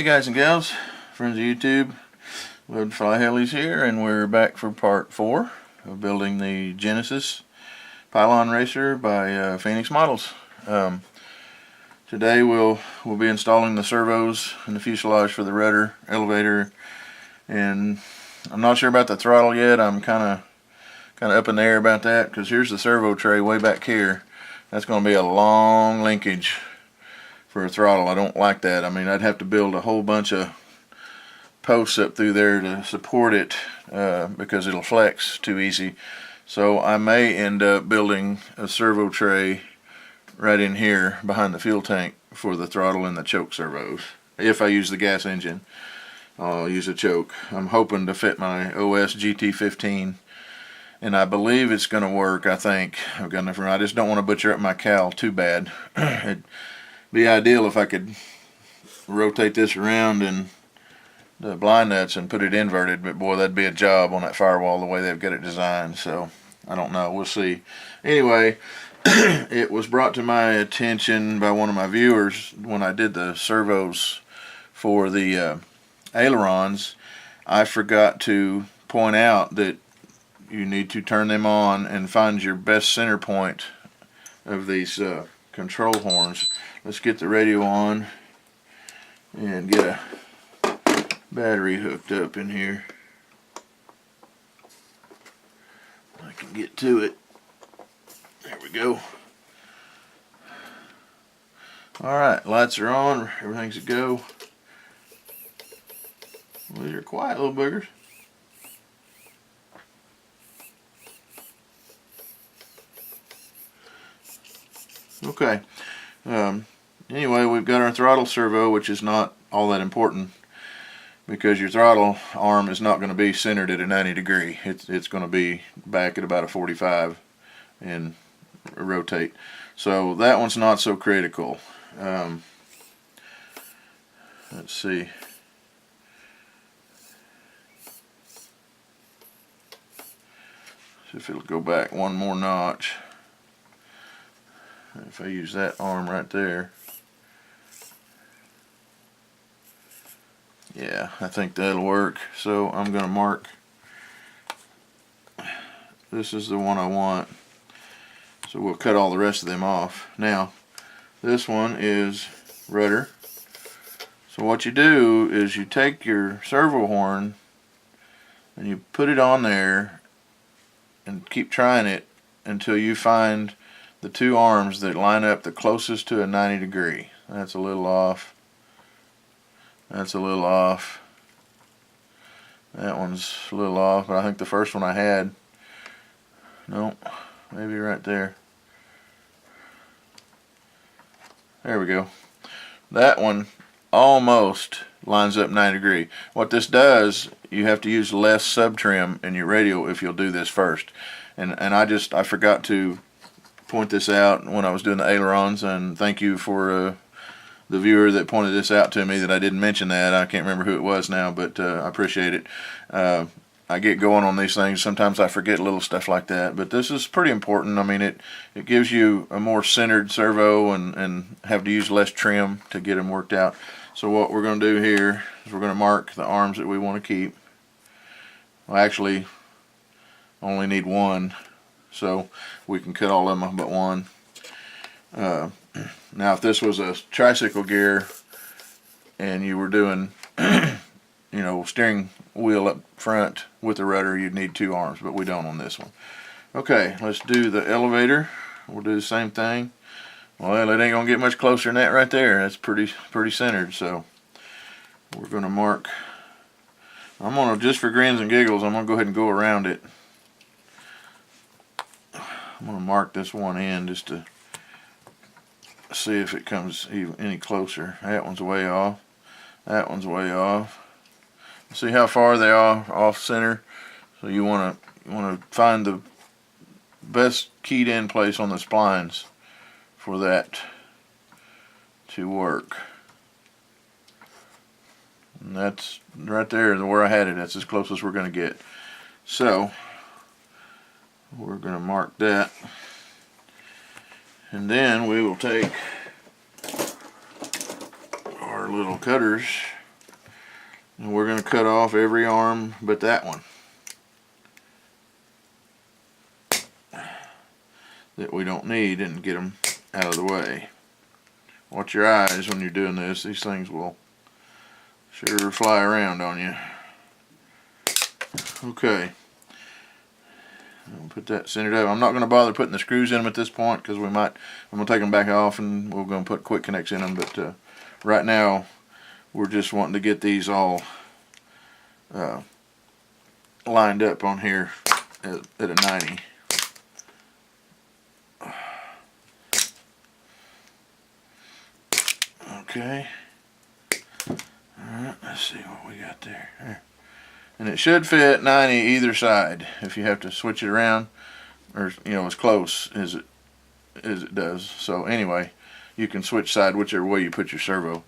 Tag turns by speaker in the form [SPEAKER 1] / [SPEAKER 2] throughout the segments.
[SPEAKER 1] Hey guys and gals, friends of YouTube, Wood Fly Hellies here, and we're back for part 4 of building the Genesis Pylon Racer by Phoenix Models. Today we'll be installing the servos and the fuselage for the rudder, elevator, and I'm not sure about the throttle yet. I'm kind of up in the air about that, because here's the servo tray way back here. That's going to be a long linkage for a throttle. I don't like that. I mean, I'd have to build a whole bunch of posts up through there to support it because it'll flex too easy. So I may end up building a servo tray right in here behind the fuel tank for the throttle and the choke servos. If I use the gas engine, I'll use a choke. I'm hoping to fit my OS GT15, and I believe it's going to work. I think I've got enough room. I just don't want to butcher up my cowl too bad. It'd be ideal if I could rotate this around and the blind nuts and put it inverted, but boy, that'd be a job on that firewall the way they've got it designed. So I don't know, we'll see. Anyway, it was brought to my attention by one of my viewers when I did the servos for the ailerons. I forgot to point out that you need to turn them on and find your best center point of these control horns. Let's get the radio on and get a battery hooked up in here. I can get to it. There we go. Alright, lights are on, everything's a go. Well, these are quiet little boogers. Okay. Anyway, we've got our throttle servo, which is not all that important because your throttle arm is not going to be centered at a 90 degree. It's going to be back at about a 45 and rotate. So that one's not so critical. Let's see. See if it'll go back one more notch. If I use that arm right there. Yeah, I think that'll work. So I'm going to mark. This is the one I want. So we'll cut all the rest of them off. Now, this one is rudder. So what you do is you take your servo horn and you put it on there and keep trying it until you find the two arms that line up the closest to a 90 degree. That's a little off. That's a little off. That one's a little off, but I think the first one I had, no, maybe right there. There we go. That one almost lines up 90 degree. What this does, you have to use less sub trim in your radio if you'll do this first. And I forgot to point this out when I was doing the ailerons, and thank you for the viewer that pointed this out to me that I didn't mention that. I can't remember who it was now, but I appreciate it. I get going on these things. Sometimes I forget little stuff like that, but this is pretty important. I mean, it gives you a more centered servo and have to use less trim to get them worked out. So what we're going to do here is we're going to mark the arms that we want to keep. Well, actually, only need one, so we can cut all of them but one. Now, if this was a tricycle gear and you were doing, you know, steering wheel up front with the rudder, you'd need two arms, but we don't on this one. Okay, let's do the elevator. We'll do the same thing. Well, it ain't gonna get much closer than that right there. That's pretty centered. So we're gonna mark. I'm gonna, just for grins and giggles, I'm gonna go ahead and go around it. I'm going to mark this one end just to see if it comes any closer. That one's way off. That one's way off. See how far they are off center? So you want to find the best keyed in place on the splines for that to work. And that's right there where I had it. That's as close as we're going to get. So we're going to mark that, and then we will take our little cutters And we're going to cut off every arm but that one that we don't need and get them out of the way. Watch your eyes when you're doing this. These things will sure fly around on you. Okay. I'll put that centered up. I'm not going to bother putting the screws in them at this point because I'm going to take them back off and we're going to put quick connects in them. But right now we're just wanting to get these all lined up on here at a 90. Okay. Alright, let's see what we got there. And it should fit 90 either side if you have to switch it around, or as close as it does. So anyway, you can switch side whichever way you put your servo.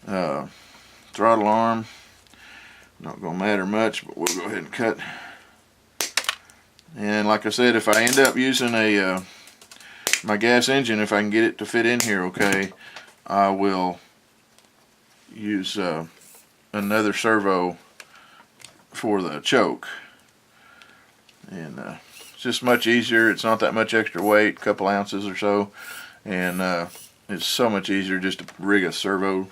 [SPEAKER 1] Throttle arm, not going to matter much, but we'll go ahead and cut. And like I said, if I end up using my gas engine, if I can get it to fit in here okay, I will use another servo for the choke. And it's just much easier. It's not that much extra weight, a couple ounces or so, and it's so much easier just to rig a servo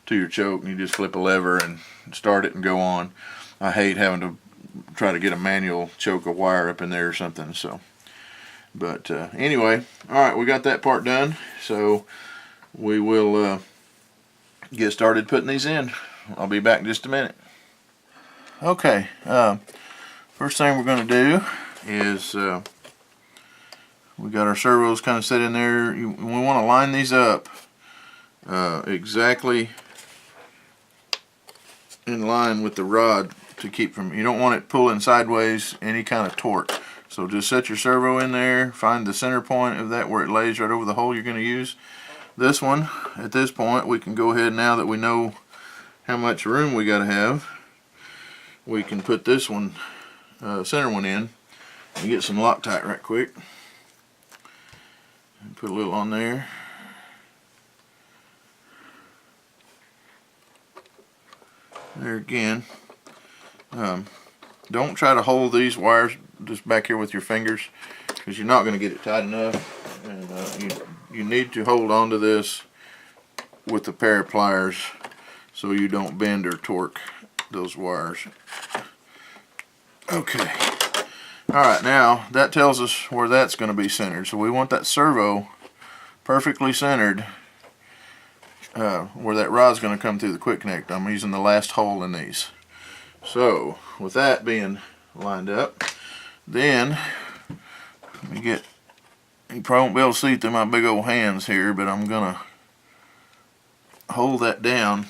[SPEAKER 1] to your choke, and you just flip a lever and start it and go on. I hate having to try to get a manual choke a wire up in there or something. So, but anyway, all right, we got that part done. So we will get started putting these in. I'll be back in just a minute. Okay, first thing we're going to do is we got our servos kind of set in there. We want to line these up exactly in line with the rod to keep from, you don't want it pulling sideways any kind of torque. So just set your servo in there, find the center point of that where it lays right over the hole you're going to use. This one, at this point, we can go ahead, now that we know how much room we got to have, we can put this one, center one in, and get some Loctite right quick. And put a little on there. There again. Don't try to hold these wires just back here with your fingers, because you're not going to get it tight enough. And you need to hold on to this with a pair of pliers so you don't bend or torque those wires. Okay. Alright, now that tells us where that's going to be centered. So we want that servo perfectly centered where that rod's going to come through the quick connect. I'm using the last hole in these. So with that being lined up, then let me get, you probably won't be able to see through my big old hands here, but I'm going to hold that down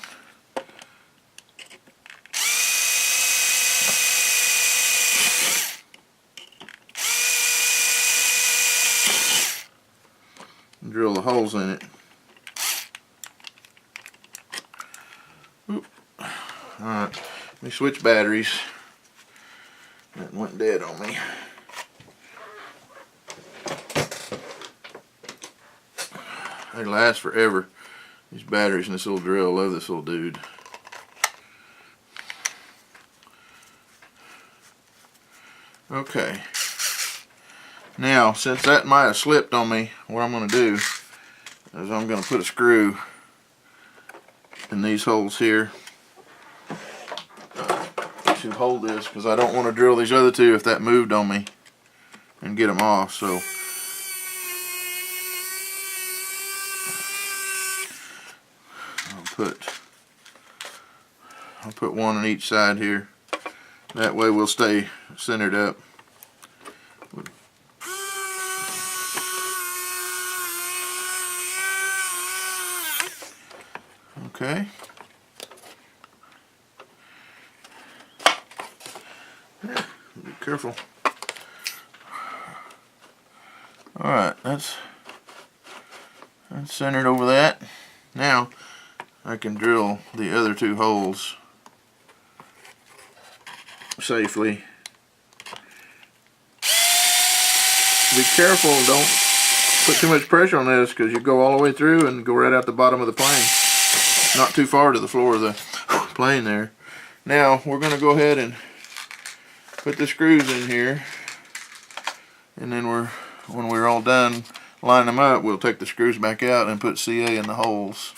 [SPEAKER 1] and drill the holes in it. Alright, let me switch batteries. That went dead on me. They last forever. These batteries in this little drill. Love this little dude. Okay. Now, since that might have slipped on me, what I'm going to do is I'm going to put a screw in these holes here to hold this, because I don't want to drill these other two if that moved on me and get them off. So I'll put one on each side here. That way we'll stay centered up. Okay. Yeah, be careful. Alright, that's centered over that. Now I can drill the other two holes safely. Be careful, don't put too much pressure on this, because you go all the way through and go right out the bottom of the plane. Not too far to the floor of the plane there. Now we're going to go ahead and put the screws in here, and then when we're all done lining them up, we'll take the screws back out and put CA in the holes.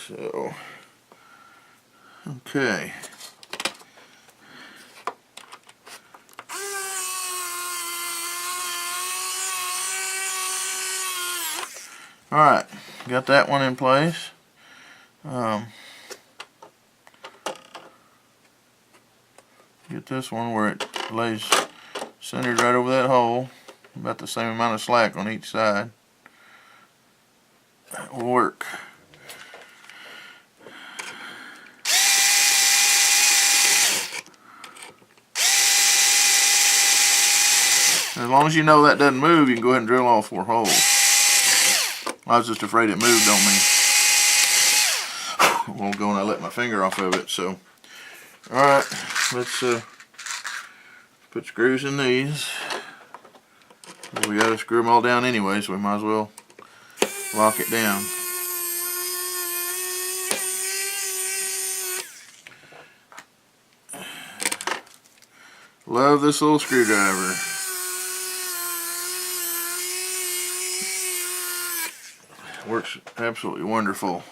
[SPEAKER 1] So, okay. Alright, got that one in place. Get this one where it lays centered right over that hole. About the same amount of slack on each side. That will work. As long as you know that doesn't move, you can go ahead and drill all 4 holes. I was just afraid it moved on me. Won't go and I let my finger off of it. So, alright, let's put screws in these. We got to screw them all down anyway, so we might as well lock it down. Love this little screwdriver. Works absolutely wonderful.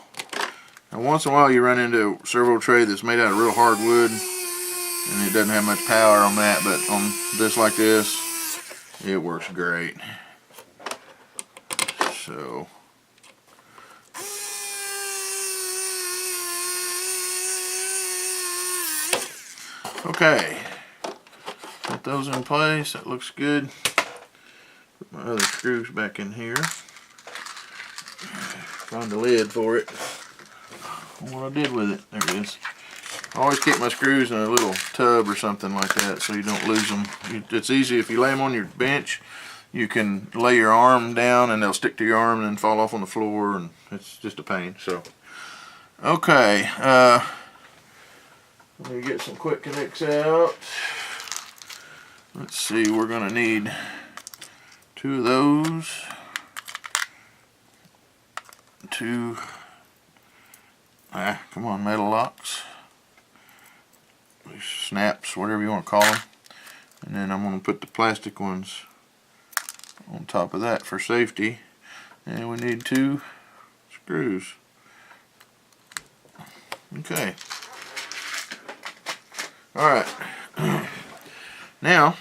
[SPEAKER 1] And once in a while you run into a servo tray that's made out of real hard wood and it doesn't have much power on that, but on this like this, it works great. So okay, put those in place. That looks good. Put my other screws back in here. Find the lid for it. What I did with it. There it is. I always keep my screws in a little tub or something like that so you don't lose them. It's easy if you lay them on your bench. You can lay your arm down and they'll stick to your arm and then fall off on the floor, and it's just a pain. So, okay. Let me get some quick connects out. Let's see. We're going to need 2 of those. 2 come on, metal locks, snaps, whatever you want to call them, and then I'm going to put the plastic ones on top of that for safety, and we need 2 screws. Okay, alright, now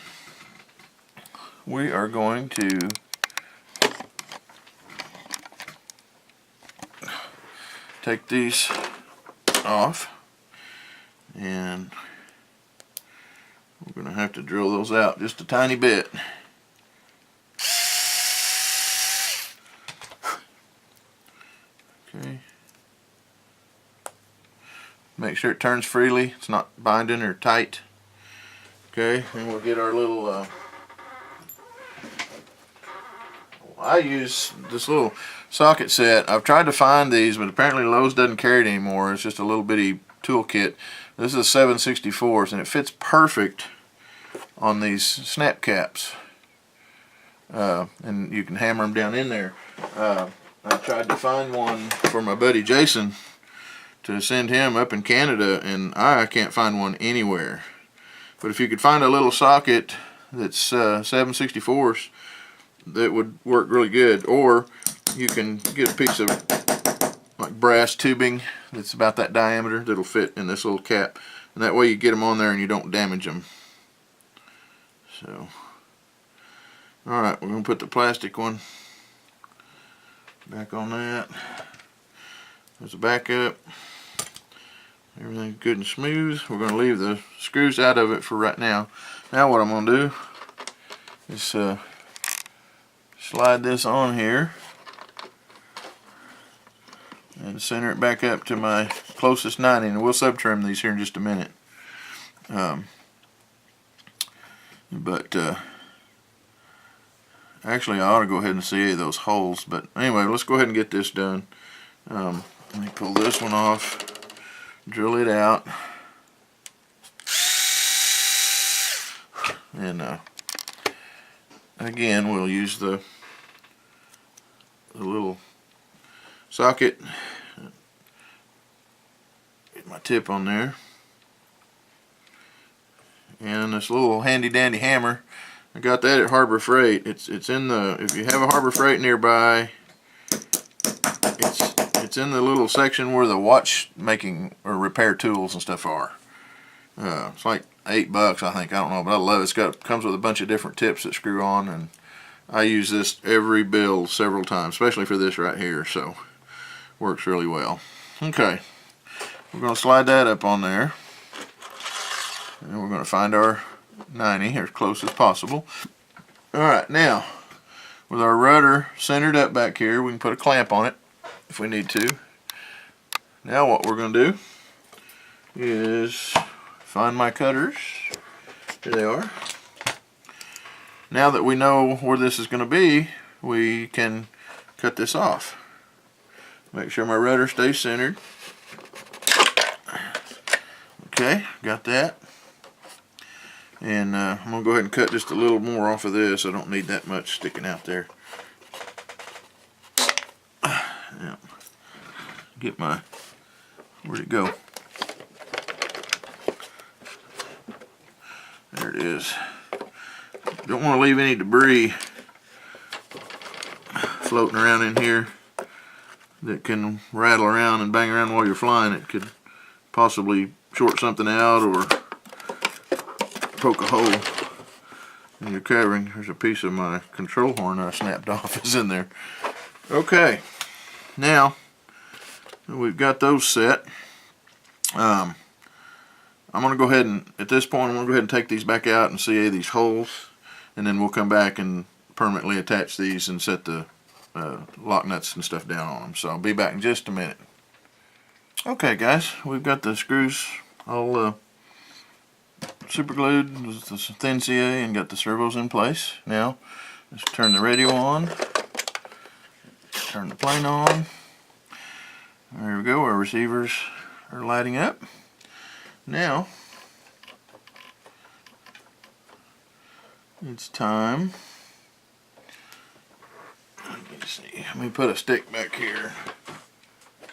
[SPEAKER 1] we are going to take these off, and we're going to have to drill those out just a tiny bit. Okay. Make sure it turns freely, it's not binding or tight. Okay, and we'll get our little I use this little socket set. I've tried to find these, but apparently Lowe's doesn't carry it anymore. It's just a little bitty toolkit. This is a 7/64, and it fits perfect on these snap caps. And you can hammer them down in there. I tried to find one for my buddy Jason to send him up in Canada, and I can't find one anywhere. But if you could find a little socket that's 7/64s, that would work really good. Or you can get a piece of like brass tubing that's about that diameter that'll fit in this little cap, and that way you get them on there and you don't damage them. So, alright, we're going to put the plastic one back on that. There's a backup. Everything's good and smooth. We're going to leave the screws out of it for right now. Now what I'm going to do is slide this on here and center it back up to my closest 90, and we'll sub-trim these here in just a minute. Actually I ought to go ahead and CA those holes, but anyway, let's go ahead and get this done. Let me pull this one off, drill it out, and again we'll use the little socket. Get my tip on there. And this little handy dandy hammer, I got that at Harbor Freight. It's in the, if you have a Harbor Freight nearby, it's in the little section where the watch making or repair tools and stuff are. It's like $8, I think. I don't know, but I love it. Comes with a bunch of different tips that screw on, and I use this every build several times, especially for this right here. So works really well. Okay, we're going to slide that up on there, and we're going to find our 90 as close as possible. All right, now with our rudder centered up back here, we can put a clamp on it if we need to. Now what we're going to do is find my cutters. Here they are. Now that we know where this is going to be, we can cut this off. Make sure my rudder stays centered. Okay, got that. And I'm going to go ahead and cut just a little more off of this. I don't need that much sticking out there. Yeah. Get my, where'd it go? There it is. Don't want to leave any debris floating around in here that can rattle around and bang around while you're flying. It could possibly short something out or poke a hole in your covering. There's a piece of my control horn I snapped off is in there. Okay, now we've got those set. I'm going to go ahead and, at this point, I'm going to go ahead and take these back out and CA these holes, and then we'll come back and permanently attach these and set the lock nuts and stuff down on them. So I'll be back in just a minute. Okay guys, we've got the screws all super glued with the thin CA and got the servos in place. Now let's turn the radio on, turn the plane on. There we go, our receivers are lighting up. Now it's time. Let me see. Let me put a stick back here.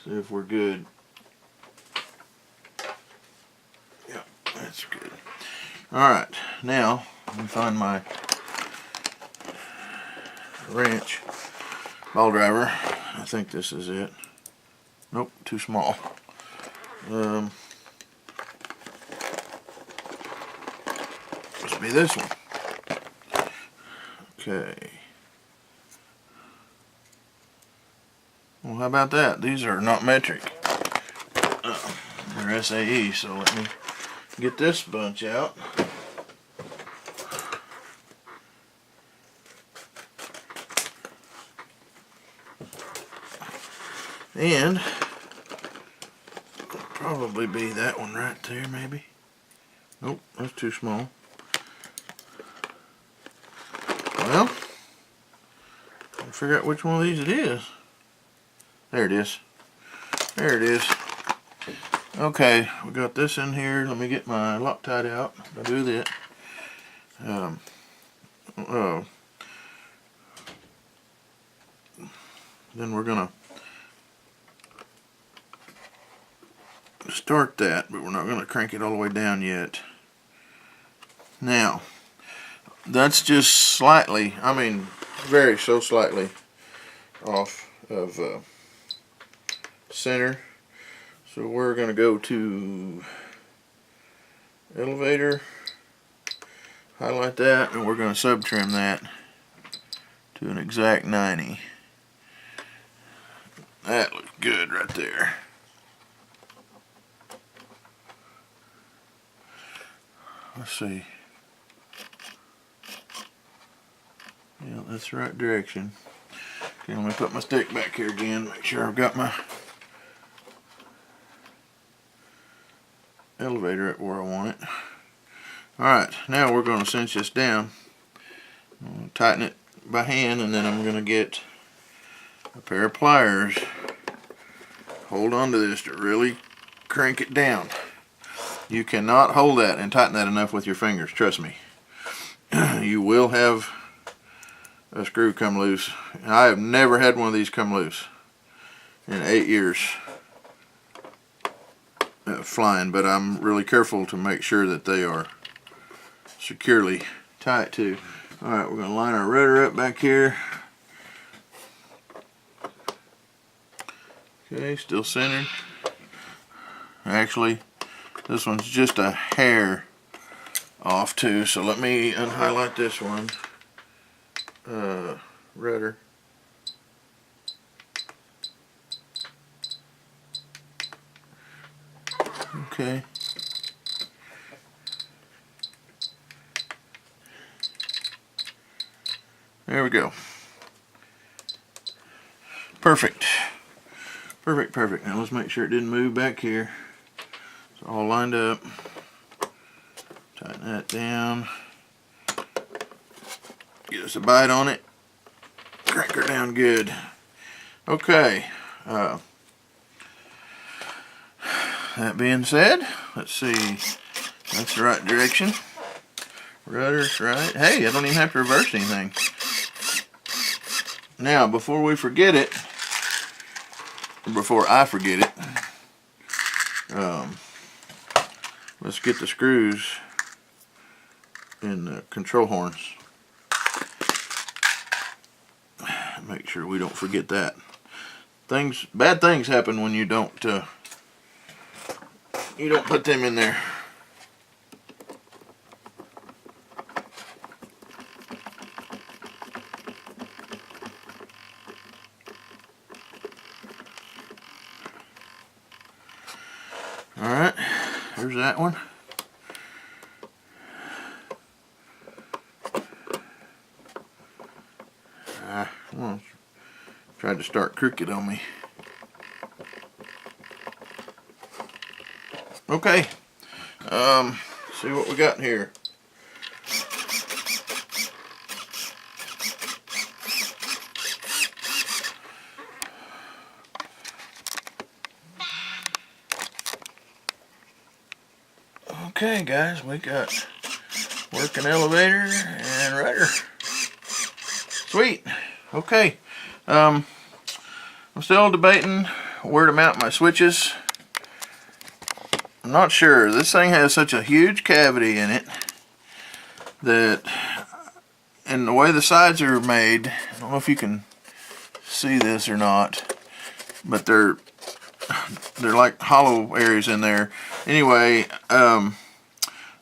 [SPEAKER 1] See if we're good. Yep, that's good. Alright, now let me find my wrench, ball driver. I think this is it. Nope, too small. Must be this one. Okay. Well, how about that? These are not metric. They're SAE, so let me get this bunch out. And it'll probably be that one right there, maybe. Nope, that's too small. Well, I'll figure out which one of these it is. There it is. There it is. Okay, we got this in here. Let me get my Loctite out. I'll do that. Then we're gonna start that, but we're not gonna crank it all the way down yet. Now, that's just slightly, I mean, very so slightly off of center. So we're going to go to elevator, highlight that, and we're going to sub trim that to an exact 90. That looks good right there. Let's see. Yeah, that's the right direction. Okay, let me put my stick back here again, make sure I've got my elevator at where I want it. Alright, now we're going to cinch this down. I'm going to tighten it by hand, and then I'm going to get a pair of pliers. Hold on to this to really crank it down. You cannot hold that and tighten that enough with your fingers, trust me. You will have a screw come loose. I have never had one of these come loose. in 8 years flying, but I'm really careful to make sure that they are securely tight too. Alright, we're going to line our rudder up back here. Okay, still centered. Actually, this one's just a hair off too, so let me unhighlight this one. Rudder. Okay. There we go. Perfect. Perfect, perfect. Now let's make sure it didn't move back here. It's all lined up. Tighten that down. Get us a bite on it. Crank her down good. Okay. That being said, let's see. That's the right direction. Rudder's right. Hey, I don't even have to reverse anything. Now, before we forget it, before I forget it, let's get the screws in the control horns. Make sure we don't forget that. Bad things happen when you don't put them in there. Alright, there's that one. Well, tried to start crooked on me. Okay, see what we got here. Okay guys, we got working elevator and rudder. Sweet. Okay. I'm still debating where to mount my switches. I'm not sure. This thing has such a huge cavity in it that, and the way the sides are made, I don't know if you can see this or not, but they're like hollow areas in there. Anyway,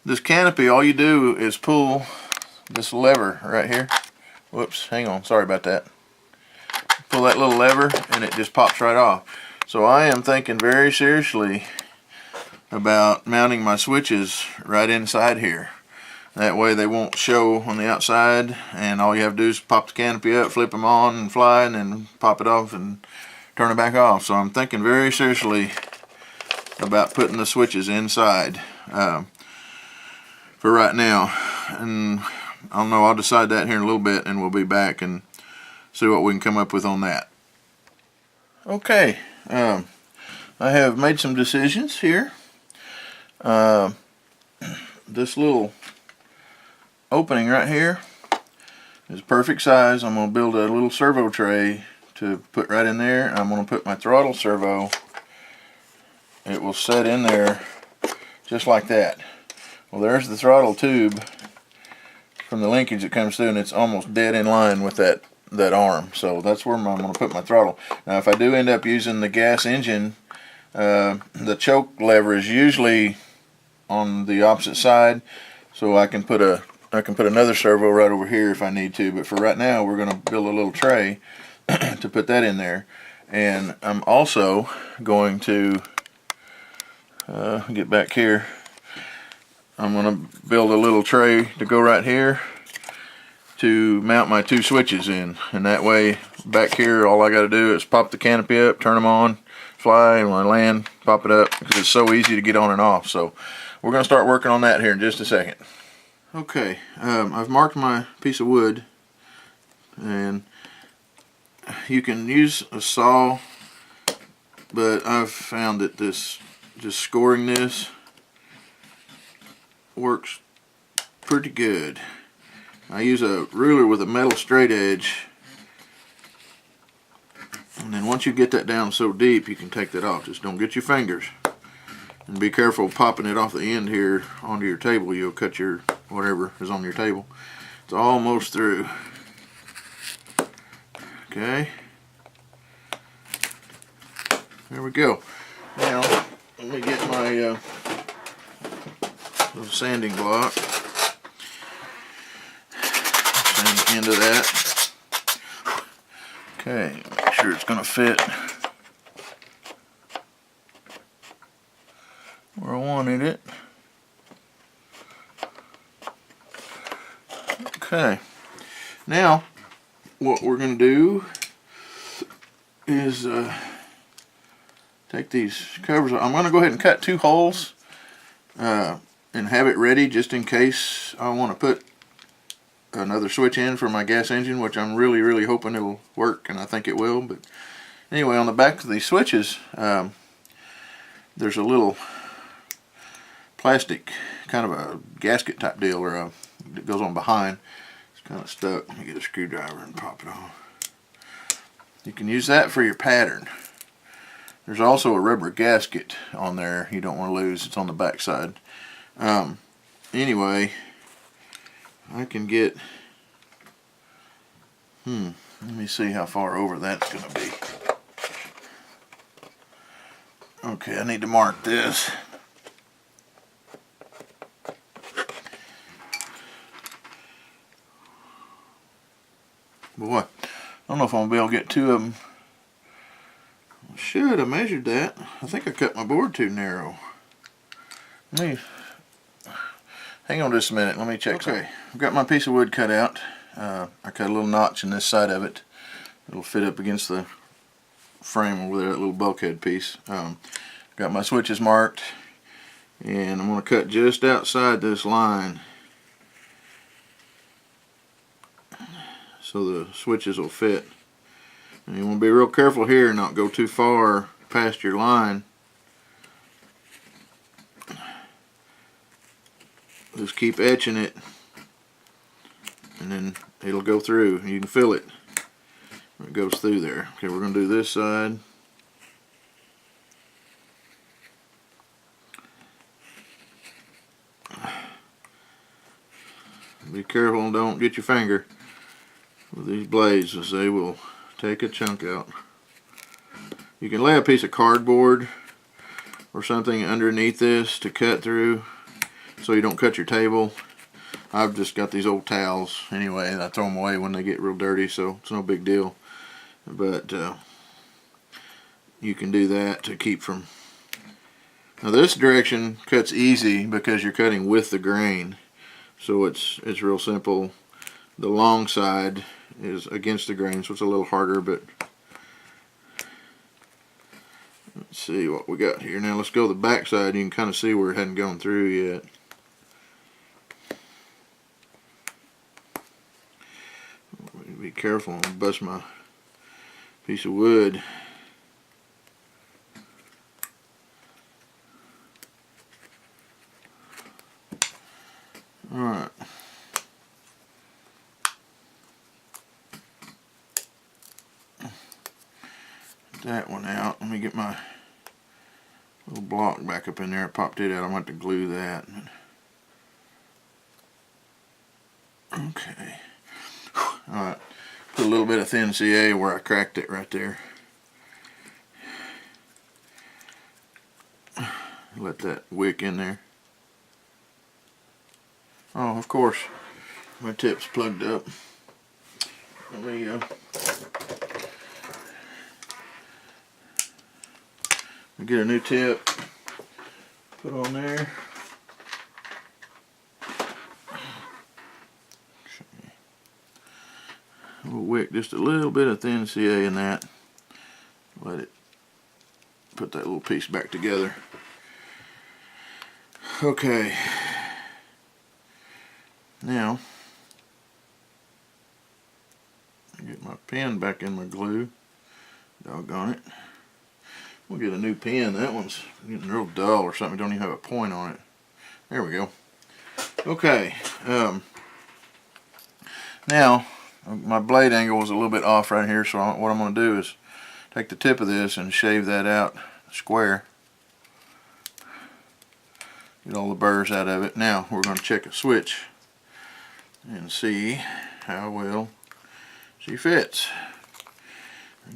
[SPEAKER 1] this canopy, all you do is pull this lever right here. Whoops, hang on, sorry about that. Pull that little lever and it just pops right off. So I am thinking very seriously about mounting my switches right inside here. That way they won't show on the outside, and all you have to do is pop the canopy up, flip them on and fly, and then pop it off and turn it back off. So I'm thinking very seriously about putting the switches inside for right now. And I don't know, I'll decide that here in a little bit, and we'll be back and see what we can come up with on that. Okay, I have made some decisions here. This little opening right here is perfect size. I'm going to build a little servo tray to put right in there. I'm going to put my throttle servo. It will set in there just like that. Well, there's the throttle tube from the linkage that comes through, and it's almost dead in line with that arm. So that's where I'm going to put my throttle. Now if I do end up using the gas engine, the choke lever is usually on the opposite side, so I can put another servo right over here if I need to. But for right now, we're going to build a little tray to put that in there. And I'm also going to get back here. I'm going to build a little tray to go right here to mount my two switches in, and that way back here all I got to do is pop the canopy up, turn them on, fly, and when I land, pop it up, because it's so easy to get on and off. So we're going to start working on that here in just a second. Okay, I've marked my piece of wood, and you can use a saw, but I've found that just scoring this works pretty good. I use a ruler with a metal straight edge, and And then once you get that down so deep, you can take that off. Just don't get your fingers. And be careful popping it off the end here onto your table. You'll cut your whatever is on your table. It's almost through. Okay. There we go. Now, let me get my little sanding block. Sand the end of that. Okay, make sure it's going to fit where I wanted it. Okay, now what we're going to do is take these covers. I'm going to go ahead and cut 2 holes and have it ready just in case I want to put another switch in for my gas engine, which I'm really hoping it'll work, and I think it will. But anyway, on the back of these switches, there's a little plastic, kind of a gasket type deal, or that goes on behind. It's kind of stuck. Let me get a screwdriver and pop it on. You can use that for your pattern. There's also a rubber gasket on there you don't want to lose. It's on the back side. Anyway, I can get, let me see how far over that's going to be. Okay, I need to mark this. Boy, I don't know if I'm going to be able to get 2 of them. I should have measured that. I think I cut my board too narrow. Let me, hang on just a minute, let me check. Okay, I've got my piece of wood cut out. I cut a little notch in this side of it. It'll fit up against the frame over there, that little bulkhead piece. Got my switches marked, and I'm going to cut just outside this line so the switches will fit. And you want to be real careful here and not go too far past your line. Just keep etching it, and then it'll go through. You can feel it when it goes through there. Okay, we're going to do this side. Be careful and don't get your finger with these blades, as they will take a chunk out. You can lay a piece of cardboard or something underneath this to cut through so you don't cut your table. I've just got these old towels anyway, and I throw them away when they get real dirty, so it's no big deal. But you can do that to keep from. Now this direction cuts easy because you're cutting with the grain, so it's real simple. The long side is against the grain, so it's a little harder, but let's see what we got here. Now let's go to the back side. You can kind of see where it hadn't gone through yet. Be careful, I'll bust my piece of wood. Alright. That one out. Let me get my little block back up in there. I popped it out. I'm going to have to glue that. Okay. Alright. Put a little bit of thin CA where I cracked it right there. Let that wick in there. Oh, of course, my tip's plugged up. Let me get a new tip, put on there. We'll wick just a little bit of thin CA in that. Let it put that little piece back together. Okay. Now, get my pen back in my glue. Doggone it. We'll get a new pen. That one's getting real dull or something. Don't even have a point on it. There we go. Okay. Now, my blade angle was a little bit off right here, so what I'm going to do is take the tip of this and shave that out square. Get all the burrs out of it. Now we're going to check a switch and see how well she fits.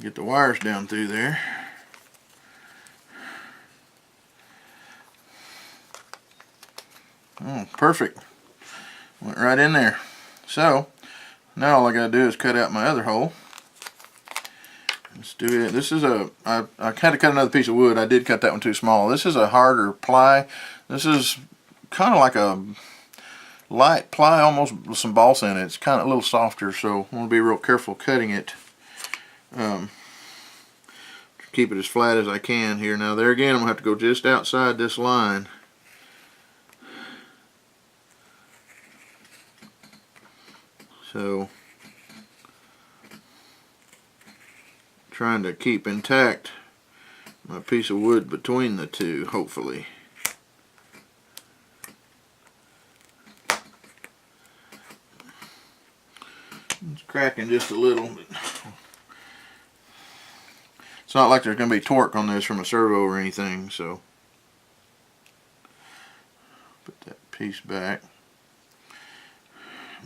[SPEAKER 1] Get the wires down through there. Oh, perfect. Went right in there. So now all I gotta do is cut out my other hole. Let's do it. This is I had to cut another piece of wood. I did cut that one too small. This is a harder ply. This is kind of like a light ply, almost with some balsa in it. It's kind of a little softer, so I want to be real careful cutting it. Keep it as flat as I can here. Now there again, I'm gonna have to go just outside this line. So, trying to keep intact my piece of wood between the two, hopefully. It's cracking just a little, but it's not like there's going to be torque on this from a servo or anything, so put that piece back.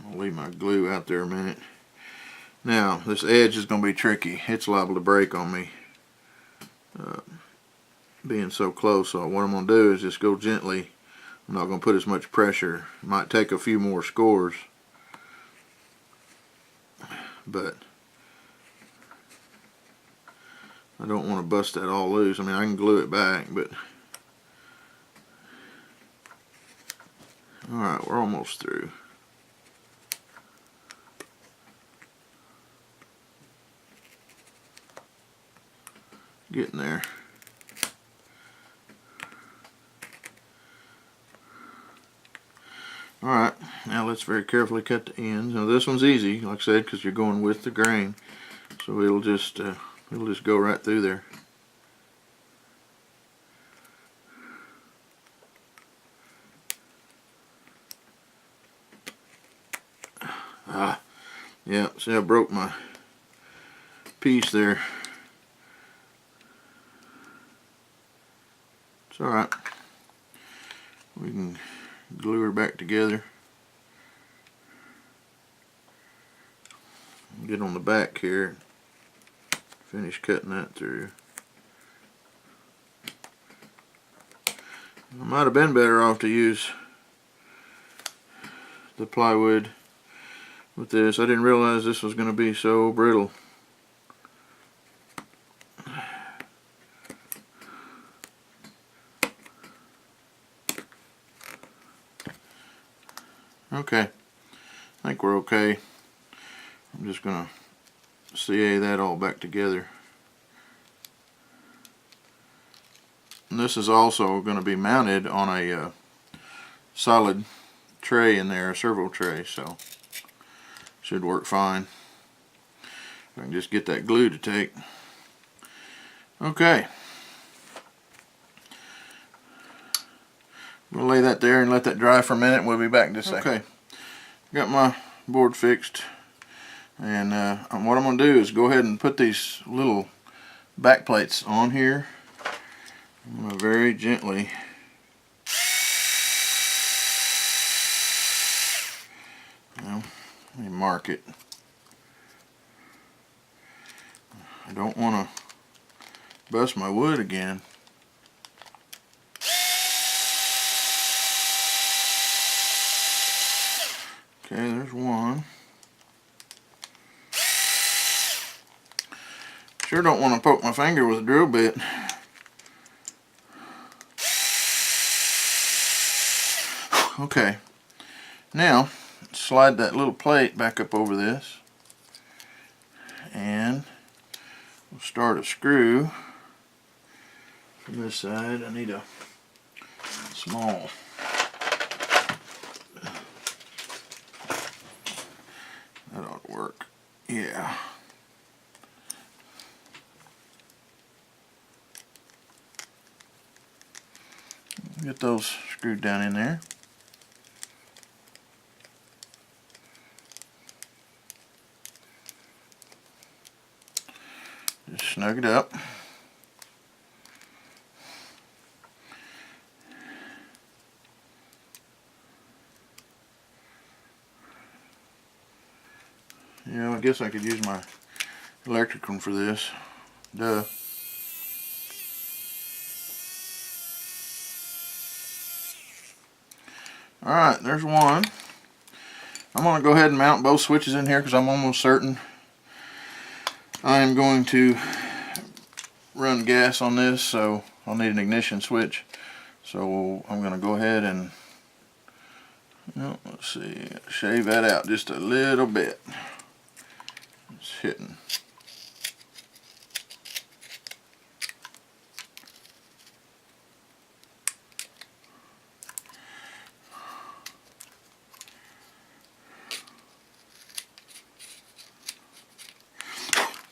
[SPEAKER 1] I'll leave my glue out there a minute. Now, this edge is going to be tricky. It's liable to break on me being so close. So what I'm going to do is just go gently. I'm not going to put as much pressure. It might take a few more scores, but I don't want to bust that all loose. I mean, I can glue it back, but alright, we're almost through. Getting there. Alright, now let's very carefully cut the ends. Now this one's easy, like I said, because you're going with the grain, so it'll just go right through there. Yeah, see, I broke my piece there. It's alright. We can glue her back together. Get on the back here. Finish cutting that through. I might have been better off to use the plywood with this. I didn't realize this was going to be so brittle. Okay, I think we're okay. I'm just going to CA that all back together. And this is also going to be mounted on a solid tray in there, a servo tray, so should work fine. I can just get that glue to take. Okay. We'll lay that there and let that dry for a minute. We'll be back in just a second. Okay, got my board fixed, and what I'm going to do is go ahead and put these little back plates on here. I'm going to very gently let me mark it. I don't want to bust my wood again. Okay, there's one. Sure don't want to poke my finger with a drill bit. Okay, now slide that little plate back up over this, and we'll start a screw from this side. I need a small. That ought to work. Yeah. Get those screwed down in there. Just snug it up. You know, I guess I could use my electric one for this. Duh. Alright, there's one. I'm going to go ahead and mount both switches in here because I'm almost certain I am going to run gas on this, so I'll need an ignition switch. So I'm going to go ahead and, let's see, shave that out just a little bit. It's hitting.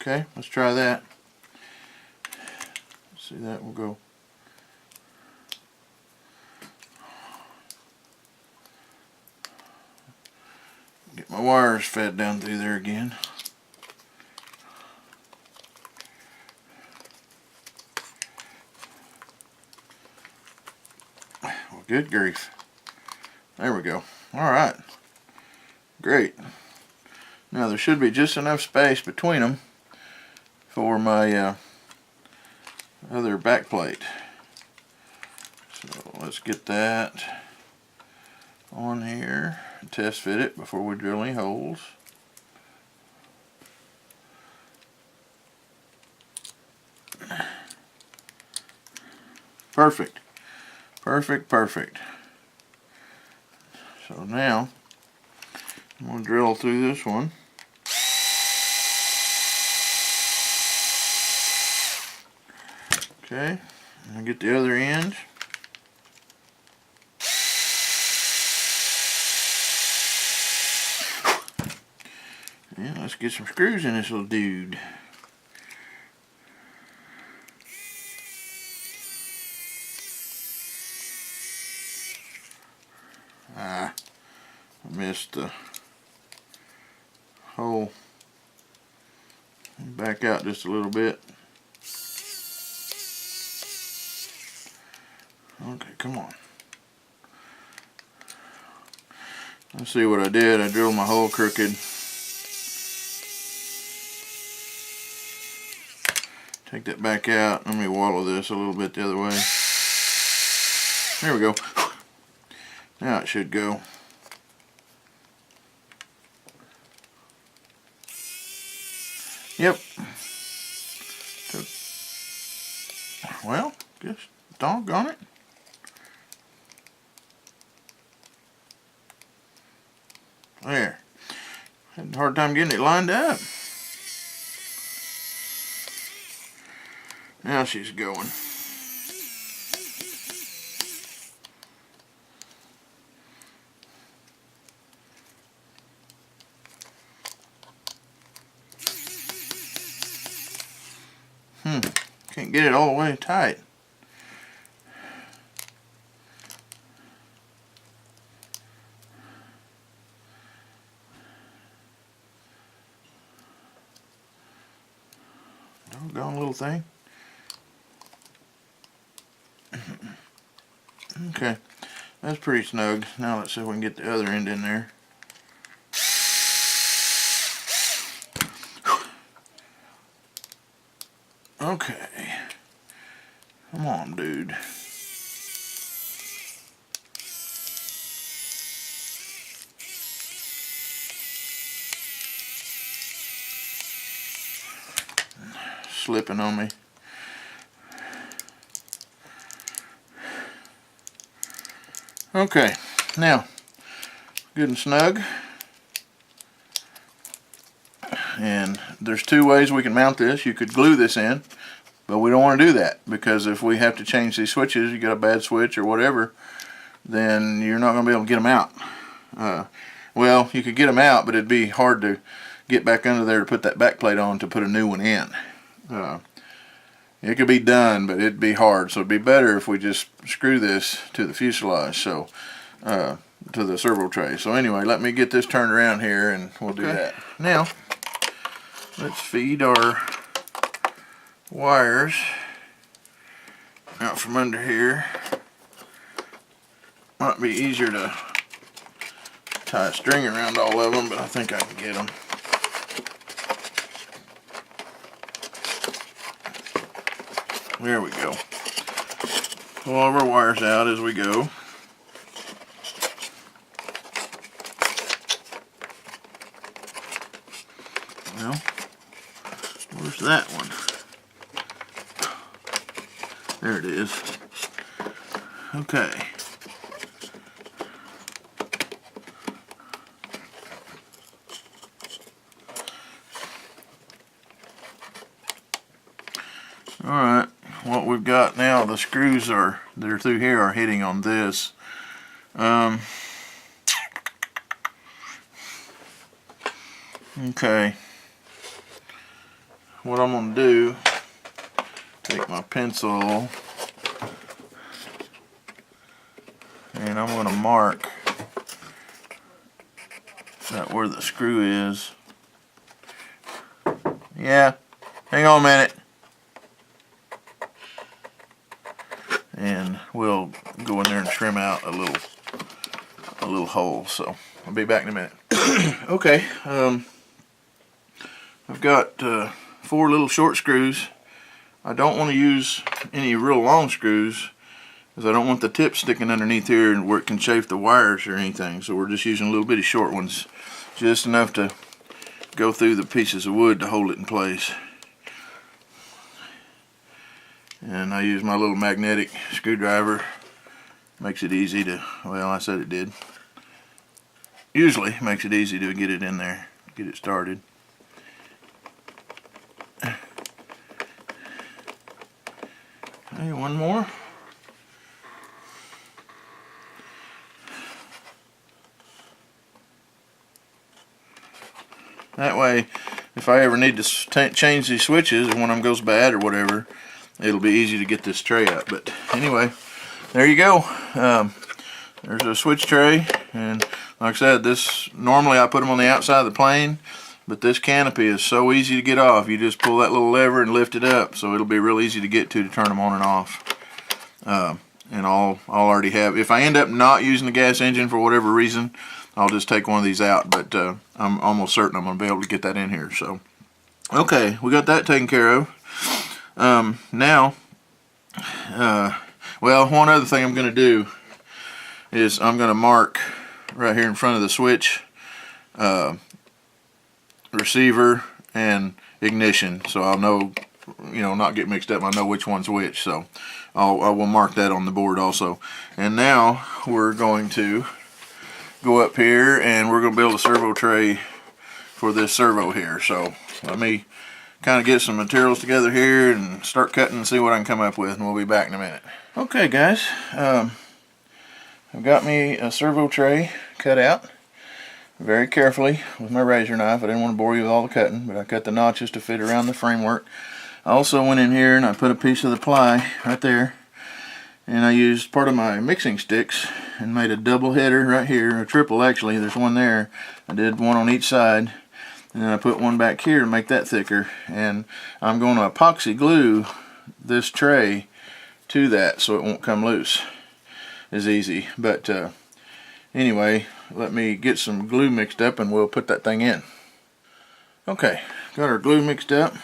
[SPEAKER 1] Okay, let's try that. See, that will go. Get my wires fed down through there again. Well, good grief. There we go. Alright. Great. Now there should be just enough space between them for my other back plate. So let's get that on here and test fit it before we drill any holes. Perfect. Perfect, perfect. So now I'm going to drill through this one. Okay, and get the other end. Yeah, let's get some screws in this little dude. I missed the hole. Back out just a little bit. Okay, come on. Let's see what I did. I drilled my hole crooked. Take that back out. Let me wallow this a little bit the other way. There we go. Now it should go. Yep. Well, just doggone it. There. Had a hard time getting it lined up. Now she's going. Can't get it all the way tight. Doggone little thing. Okay, that's pretty snug. Now let's see if we can get the other end in there. Okay, come on, dude. Slipping on me. Okay, now, good and snug. And there's two ways we can mount this. You could glue this in, but we don't want to do that because if we have to change these switches, you got a bad switch or whatever, then you're not going to be able to get them out. Well, you could get them out, but it'd be hard to get back under there to put that back plate on to put a new one in. It could be done, but it'd be hard. So it'd be better if we just screw this to the fuselage, so to the servo tray. So anyway, let me get this turned around here, and we'll do that. Now, let's feed our wires out from under here. Might be easier to tie a string around all of them, but I think I can get them. There we go. Pull all of our wires out as we go. Well, where's that one? There it is. Okay. Alright, what we've got now, the screws that are through here are hitting on this. Okay. What I'm going to do, take my pencil and I'm going to mark that where the screw is. Yeah, hang on a minute. And we'll go in there and trim out a little hole. So I'll be back in a minute. Okay, I've got 4 little short screws. I don't want to use any real long screws because I don't want the tip sticking underneath here and where it can chafe the wires or anything. So we're just using a little bitty short ones, just enough to go through the pieces of wood to hold it in place. And I use my little magnetic screwdriver. Makes it easy to, well, I said it did. Usually makes it easy to get it in there, get it started. Okay, one more. That way, if I ever need to change these switches and one of them goes bad or whatever, it'll be easy to get this tray up. But anyway, there you go. There's a switch tray, and like I said, this normally I put them on the outside of the plane, but this canopy is so easy to get off. You just pull that little lever and lift it up, so it'll be real easy to get to turn them on and off. And I'll already have, if I end up not using the gas engine for whatever reason, I'll just take one of these out, but I'm almost certain I'm going to be able to get that in here. So, okay, we got that taken care of. Now, well, one other thing I'm going to do is I'm going to mark right here in front of the switch, receiver and ignition, so I'll know, not get mixed up. I know which one's which, so I will mark that on the board also. And now we're going to go up here and we're going to build a servo tray for this servo here. So let me kind of get some materials together here and start cutting and see what I can come up with, and we'll be back in a minute. Okay guys, I've got me a servo tray cut out very carefully with my razor knife. I didn't want to bore you with all the cutting, but I cut the notches to fit around the framework. I also went in here and I put a piece of the ply right there, and I used part of my mixing sticks and made a double header right here, a triple actually. There's one there. I did one on each side, and then I put one back here to make that thicker, and I'm going to epoxy glue this tray to that so it won't come loose as easy. But anyway, let me get some glue mixed up and we'll put that thing in. Okay, got our glue mixed up,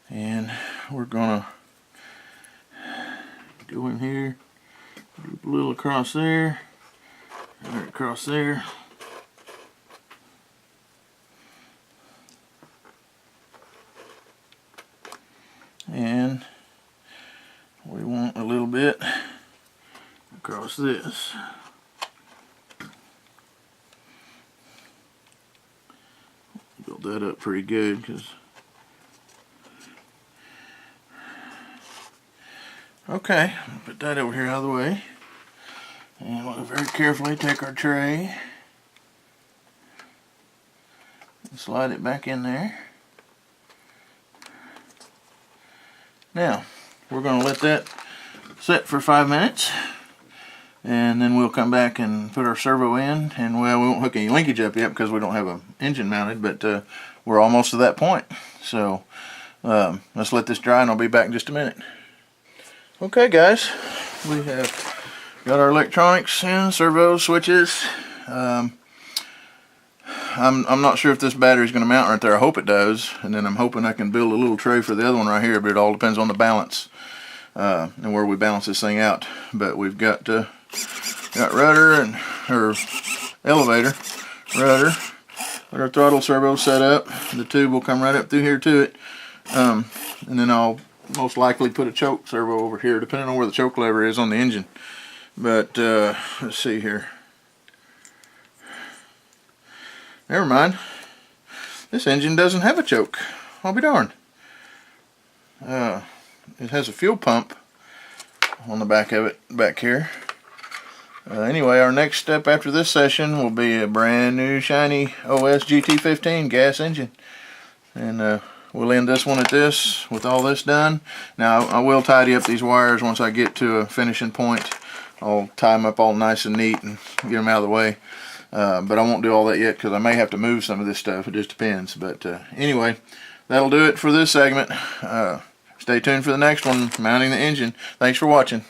[SPEAKER 1] and we're gonna go in here, loop a little across there, right across there. And we want a little bit across this. Build that up pretty good, because okay, put that over here out of the way, and we'll very carefully take our tray and slide it back in there. Now we're going to let that set for 5 minutes, and then we'll come back and put our servo in. And well, we won't hook any linkage up yet because we don't have an engine mounted, but we're almost to that point. So let's let this dry and I'll be back in just a minute. Okay guys, we have got our electronics in, servo switches. I'm not sure if this battery is going to mount right there. I hope it does, and then I'm hoping I can build a little tray for the other one right here, but it all depends on the balance and where we balance this thing out. But we've got rudder and elevator, rudder, our throttle servo set up. The tube will come right up through here to it, and then I'll most likely put a choke servo over here, depending on where the choke lever is on the engine. But let's see here. Never mind. This engine doesn't have a choke. I'll be darned. It has a fuel pump on the back of it, back here. Anyway, our next step after this session will be a brand new shiny OS GT15 gas engine. And we'll end this one at this, with all this done. Now, I will tidy up these wires once I get to a finishing point. I'll tie them up all nice and neat and get them out of the way. But I won't do all that yet because I may have to move some of this stuff. It just depends. But anyway, that'll do it for this segment. Stay tuned for the next one, mounting the engine. Thanks for watching.